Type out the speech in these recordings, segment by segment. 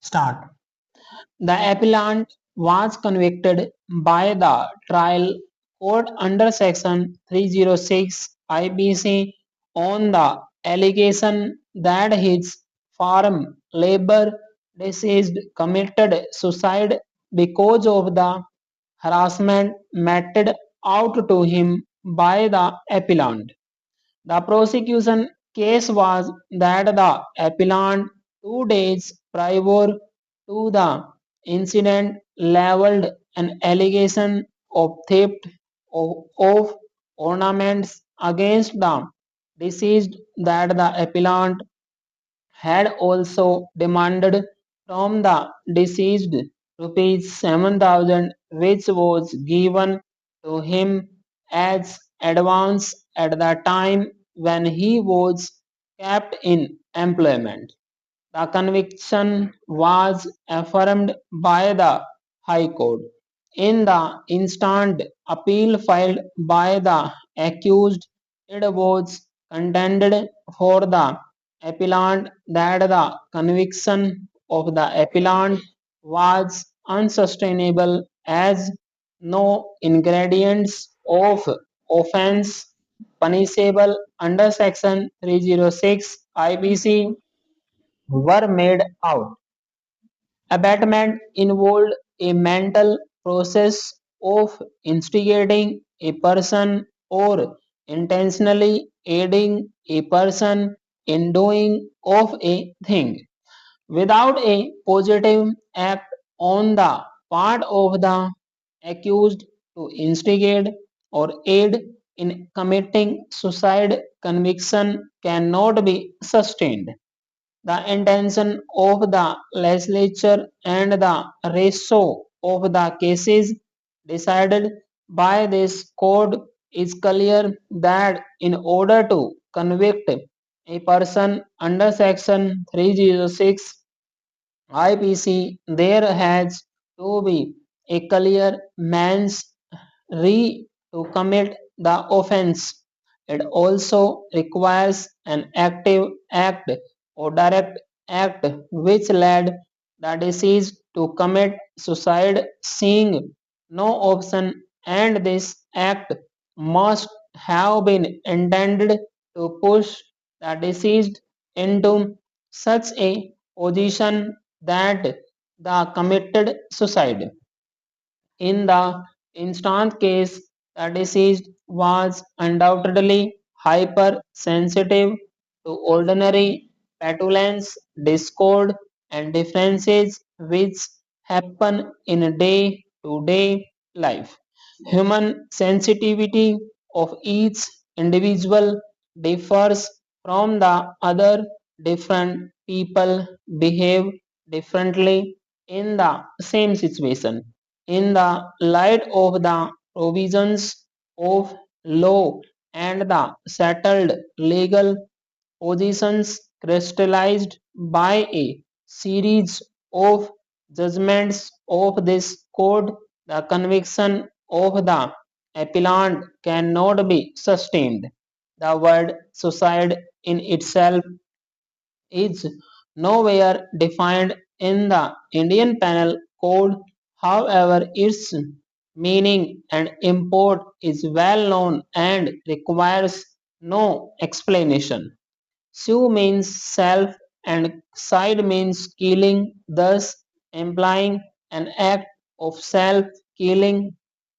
Start. The appellant was convicted by the trial court under section 306 IPC on the allegation that his farm labor deceased committed suicide because of the harassment meted out to him by the appellant. The prosecution case was that the appellant 2 days prior to the incident leveled an allegation of theft of ornaments against the deceased, that the appellant had also demanded from the deceased rupees 7,000, which was given to him as advance at the time when he was kept in employment. The conviction was affirmed by the High Court. In the instant appeal filed by the accused, it was contended for the appellant that the conviction of the appellant was unsustainable as no ingredients of offence punishable under section 306 IPC were made out. Abatement involved a mental process of instigating a person or intentionally aiding a person in doing of a thing without a positive act on the part of the accused to instigate or aid in committing suicide. Conviction cannot be sustained. The intention of the legislature and the ratio of the cases decided by this court is clear, that in order to convict a person under section 306 IPC, there has to be a clear means to commit the offence. It also requires an active act or direct act which led the deceased to commit suicide, seeing no option, and this act must have been intended to push the deceased into such a position that the committed suicide. In the instant case, the deceased was undoubtedly hypersensitive to ordinary petulance, discord, and differences which happen in day-to-day life. Human sensitivity of each individual differs from the other. Different people behave differently in the same situation. In the light of the provisions of law and the settled legal positions crystallized by a series of judgments of this court, the conviction of the appellant cannot be sustained. The word suicide in itself is nowhere defined in the Indian Penal Code. However, its meaning and import is well known and requires no explanation. Su means self and side means killing, thus implying an act of self killing.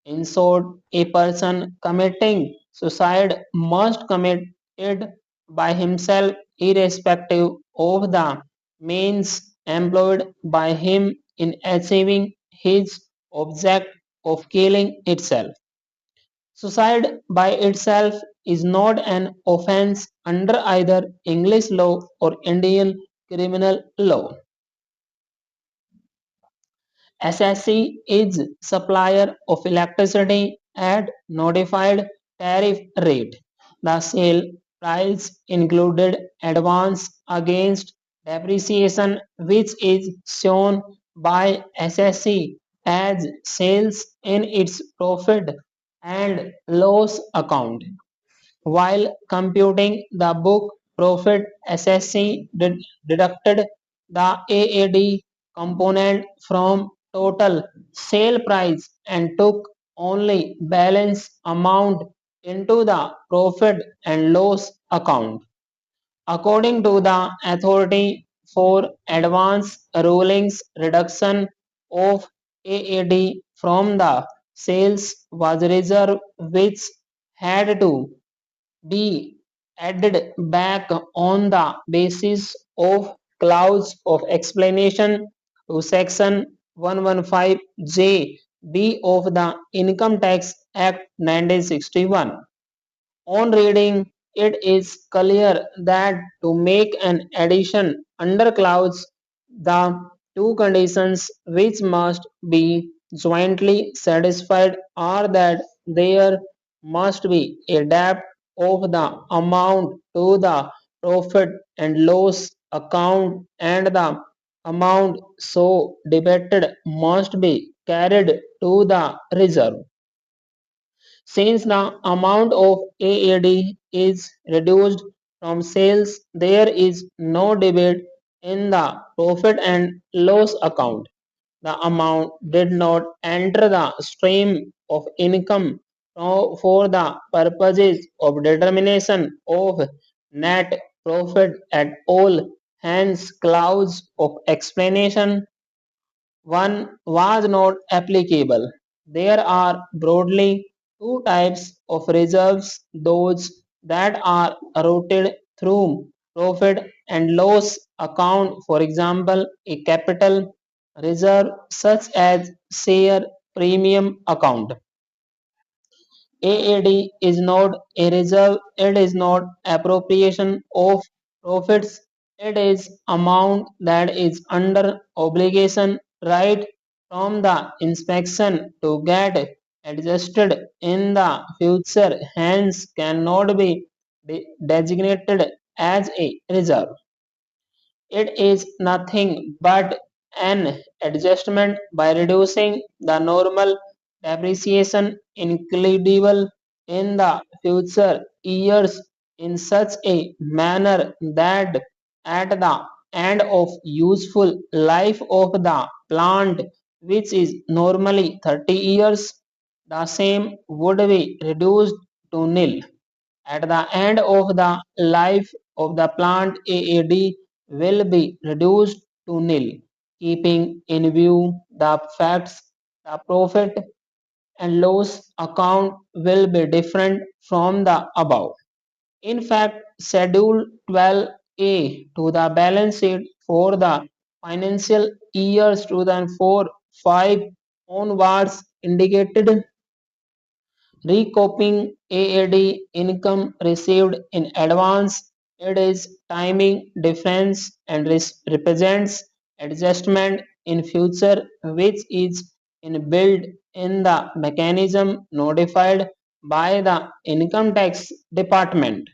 In short, a person committing suicide must commit it by himself, irrespective of the means employed by him in achieving his object of killing itself. Suicide by itself is not an offence under either English law or Indian criminal law. SSC is supplier of electricity at notified tariff rate. The sale price included advance against depreciation, which is shown by SSC as sales in its profit and loss account. While computing the book profit, SSC deducted the AAD component from total sale price and took only balance amount into the profit and loss account. According to the authority for advance rulings, reduction of AAD from the sales was reserved, which had to be added back on the basis of clause of explanation to section 115J B of the Income Tax Act 1961. On reading, it is clear that to make an addition under clause, the two conditions which must be jointly satisfied are that there must be a debt of the amount to the profit and loss account, and the amount so debited must be carried to the reserve. Since the amount of AAD is reduced from sales, there is no debit in the profit and loss account. The amount did not enter the stream of income for the purposes of determination of net profit at all. Hence, clause of explanation 1 was not applicable. There are broadly two types of reserves: those that are routed through profit and loss account, for example, a capital reserve such as share premium account. AAD is not a reserve, it is not appropriation of profits, it is amount that is under obligation right from the inspection to get adjusted in the future, hence cannot be designated as a reserve. It is nothing but an adjustment by reducing the normal depreciation includable in the future years in such a manner that at the end of useful life of the plant, which is normally 30 years, the same would be reduced to nil. At the end of the life of the plant, AAD will be reduced to nil, keeping in view the facts the profit and loss account will be different from the above. In fact, Schedule 12A to the balance sheet for the financial years 2004-5 onwards indicated recouping AAD income received in advance. It is timing difference and represents adjustment in future which is inbuilt in the mechanism notified by the income tax department.